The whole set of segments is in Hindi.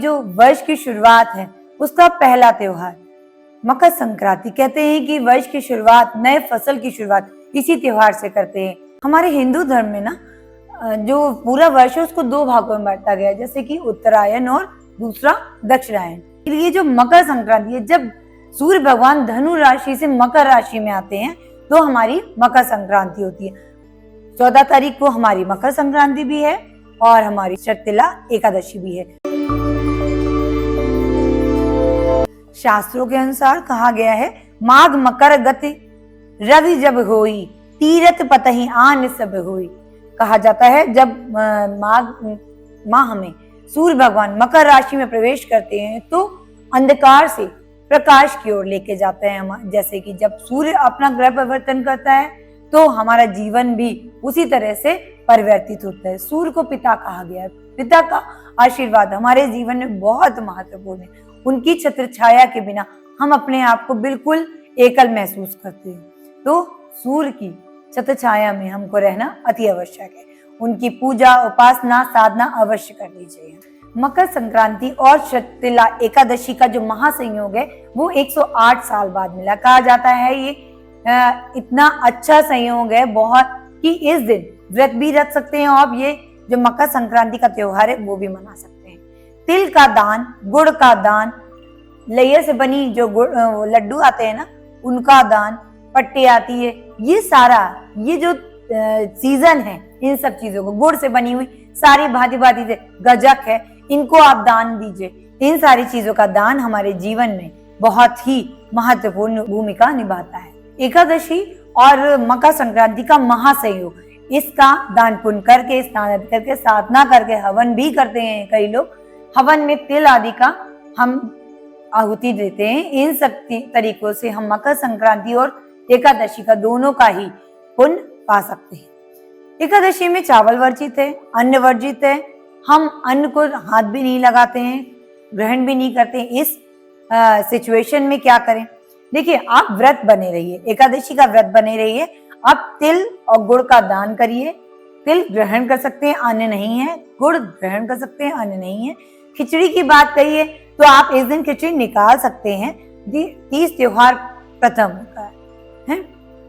जो वर्ष की शुरुआत है उसका पहला त्योहार मकर संक्रांति। कहते हैं कि वर्ष की शुरुआत, नए फसल की शुरुआत इसी त्योहार से करते हैं। हमारे हिंदू धर्म में ना जो पूरा वर्ष है उसको दो भागों में बांटा गया है, जैसे कि उत्तरायण और दूसरा दक्षिणायन। ये जो मकर संक्रांति है, जब सूर्य भगवान धनु राशि से मकर राशि में आते हैं तो हमारी मकर संक्रांति होती है। 14 तारीख को हमारी मकर संक्रांति भी है और हमारी शर्तिला एकादशी भी है। शास्त्रों के अनुसार कहा गया है, माघ मकर गति रवि जब होई, तीरथ पतहि आन सब होई। कहा जाता है जब माघ माह में सूर्य भगवान मकर राशि में प्रवेश करते हैं तो अंधकार से प्रकाश की ओर लेके जाते हैं। जैसे कि जब सूर्य अपना ग्रह परिवर्तन करता है तो हमारा जीवन भी उसी तरह से परिवर्तित होता है। सूर्य को पिता कहा गया है। पिता का आशीर्वाद हमारे जीवन में बहुत महत्वपूर्ण है। उनकी छत्र छाया के बिना हम अपने आप को बिल्कुल एकल महसूस करते हैं। तो सूर्य की छत्र छाया में हमको रहना अति आवश्यक है। उनकी पूजा, उपासना, साधना अवश्य करनी चाहिए। मकर संक्रांति और शर्तिला एकादशी का जो महासंयोग है वो 108 साल बाद मिला। कहा जाता है ये इतना अच्छा संयोग है बहुत कि इस दिन व्रत भी रख सकते हैं और ये जो मकर संक्रांति का त्योहार है वो भी मना सकते हैं। तिल का दान, गुड़ का दान, लैया से बनी जो लड्डू आते हैं ना उनका दान, पट्टी आती है, ये सारा ये जो सीजन है इन सब चीजों को, गुड़ से बनी हुई सारी भांति भांति से गजक है, इनको आप दान दीजिए। इन सारी चीजों का दान हमारे जीवन में बहुत ही महत्वपूर्ण भूमिका निभाता है। एकादशी और मकर संक्रांति का महासंयोग, इसका दान पुण्य करके, स्नान करके, साधना करके, हवन भी करते हैं कई लोग। हवन में तिल आदि का हम आहुति देते हैं। इन सब तरीकों से हम मकर संक्रांति और एकादशी का दोनों का ही पुण्य पा सकते हैं। एकादशी में चावल वर्जित है, अन्न वर्जित है। हम अन्न को हाथ भी नहीं लगाते हैं, ग्रहण भी नहीं करते। इस सिचुएशन में क्या करें? देखिए, आप व्रत बने रहिए, एकादशी का व्रत बने रहिए। आप तिल और गुड़ का दान करिए। तिल ग्रहण कर सकते हैं, अन्न नहीं है। गुड़ ग्रहण कर सकते हैं, अन्न नहीं है। खिचड़ी की बात करिए तो आप इस दिन खिचड़ी निकाल सकते हैं। 30 त्योहार प्रथम होता है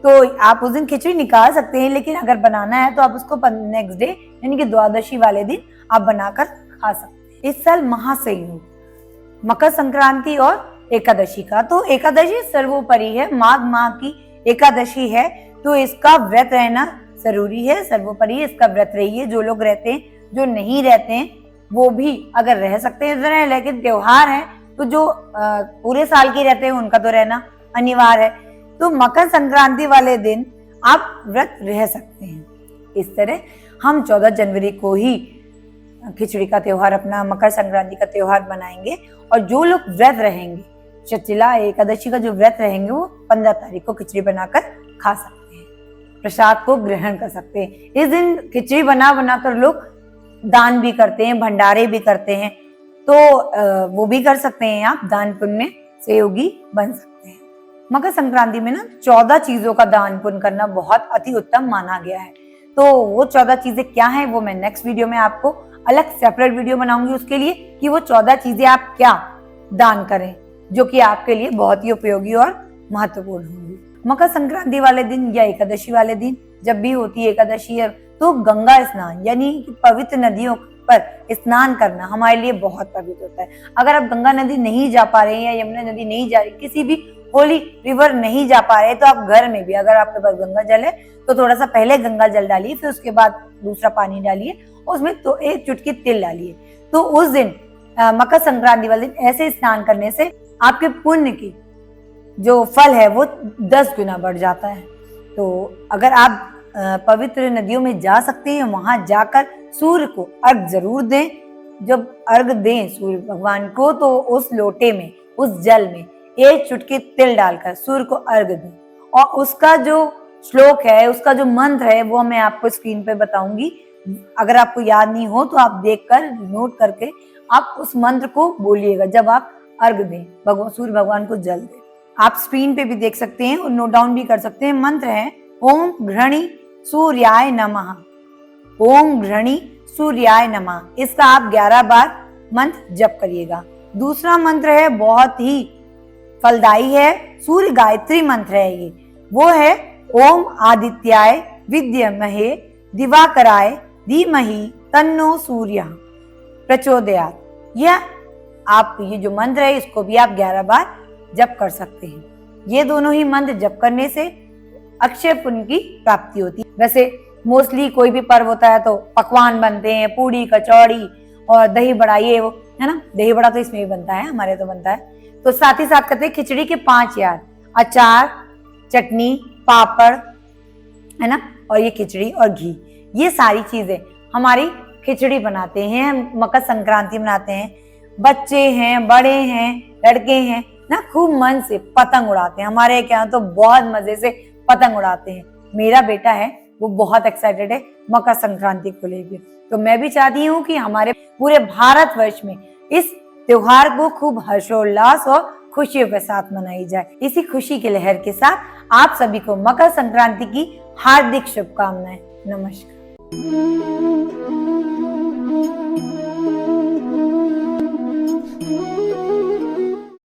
तो आप उस दिन खिचड़ी निकाल सकते हैं, लेकिन अगर बनाना है तो आप उसको नेक्स्ट डे यानी कि द्वादशी वाले दिन आप बनाकर खा सकते हैं। इस साल महासंयोग मकर संक्रांति और एकादशी का, तो एकादशी सर्वोपरि है। माघ माह की एकादशी है तो इसका व्रत रहना जरूरी है, सर्वोपरि इसका व्रत रहिए। जो लोग रहते हैं, जो नहीं रहते हैं वो भी अगर रह सकते हैं तो रहें, लेकिन त्योहार है तो जो पूरे साल के रहते हैं उनका तो रहना अनिवार्य है। तो मकर संक्रांति वाले दिन आप व्रत रह सकते हैं। इस तरह हम 14 जनवरी को ही खिचड़ी का त्योहार, अपना मकर संक्रांति का त्योहार मनाएंगे। और जो लोग व्रत रहेंगे, शर्तिला एकादशी का जो व्रत रहेंगे, वो 15 तारीख को खिचड़ी बनाकर खा सकते हैं, प्रसाद को ग्रहण कर सकते हैं। इस दिन खिचड़ी बनाकर लोग दान भी करते हैं, भंडारे भी करते हैं, तो वो भी कर सकते हैं। आप दान पुण्य में सहयोगी बन सकते हैं। मकर संक्रांति में ना 14 चीजों का दान पुण्य करना बहुत अति उत्तम माना गया है। तो वो 14 चीजें क्या हैं वो मैं नेक्स्ट वीडियो में आपको अलग सेपरेट वीडियो बनाऊंगी उसके लिए, कि वो 14 चीजें आप क्या दान करें जो कि आपके लिए बहुत ही उपयोगी और महत्वपूर्ण होंगी। मकर संक्रांति वाले दिन या एकादशी वाले दिन जब भी होती है एकादशी है तो गंगा स्नान यानी पवित्र नदियों पर स्नान करना हमारे लिए बहुत पवित्र होता है। अगर आप गंगा नदी नहीं जा पा रहे हैं या यमुना नदी नहीं जा रही, किसी भी होली रिवर नहीं जा पा रहे, तो आप घर में भी, अगर आपके पास गंगा जल है तो थोड़ा सा पहले गंगा जल डालिए, फिर उसके बाद दूसरा पानी डालिए, उसमें तो 1 चुटकी तिल डालिए। तो उस दिन मकर संक्रांति वाले दिन ऐसे स्नान करने से आपके पुण्य की जो फल है वो 10 गुना बढ़ जाता है। तो अगर आप पवित्र नदियों में जा सकते हैं, वहां जाकर सूर्य को अर्घ जरूर दें। जब अर्घ दें सूर्य भगवान को तो उस लोटे में, उस जल में 1 चुटकी तिल डालकर सूर्य को अर्घ दें। और उसका जो श्लोक है, उसका जो मंत्र है वो मैं आपको स्क्रीन पे बताऊंगी। अगर आपको याद नहीं हो तो आप देखकर नोट करके आप उस मंत्र को बोलिएगा जब आप अर्घ दें, सूर्य भगवान को जल दें। आप स्क्रीन पे भी देख सकते हैं और नोट डाउन भी कर सकते हैं। मंत्र है ओम घृणी सूर्याय नमः। ओम घृणी सूर्याय नमः। इसका आप 11 बार मंत्र जप करिएगा। दूसरा मंत्र है बहुत ही फलदायी है, सूर्य गायत्री मंत्र है ये, वो है ओम आदित्याय विद्महे दिवाकराय धीमहि तन्नो सूर्यः प्रचोदयात्। यह आप ये जो मंत्र है इसको भी आप 11 बार जप कर सकते हैं। ये दोनों ही मंत्र जप करने से अक्षय पुण्य की प्राप्ति होती है। वैसे मोस्टली कोई भी पर्व होता है तो पकवान बनते हैं, पूड़ी कचौड़ी और दही बड़ा, ये वो है ना, दही बड़ा तो इसमें भी बनता है, हमारे तो बनता है। तो साथ ही साथ कहते हैं खिचड़ी के 5 याद, अचार, चटनी, पापड़, है ना, और ये खिचड़ी और घी, ये सारी चीजें हमारी खिचड़ी बनाते हैं, हम मकर संक्रांति मनाते हैं, बच्चे हैं, बड़े हैं, लड़के हैं ना, खूब मन से पतंग उड़ाते हैं। हमारे यहाँ तो बहुत मजे से पतंग उड़ाते हैं। मेरा बेटा है वो बहुत एक्साइटेड है मकर संक्रांति को लेकर। तो मैं भी चाहती हूँ कि हमारे पूरे भारतवर्ष में इस त्योहार को खूब हर्षोल्लास और खुशियों के साथ मनाई जाए। इसी खुशी के लहर के साथ आप सभी को मकर संक्रांति की हार्दिक शुभकामनाएं। नमस्कार।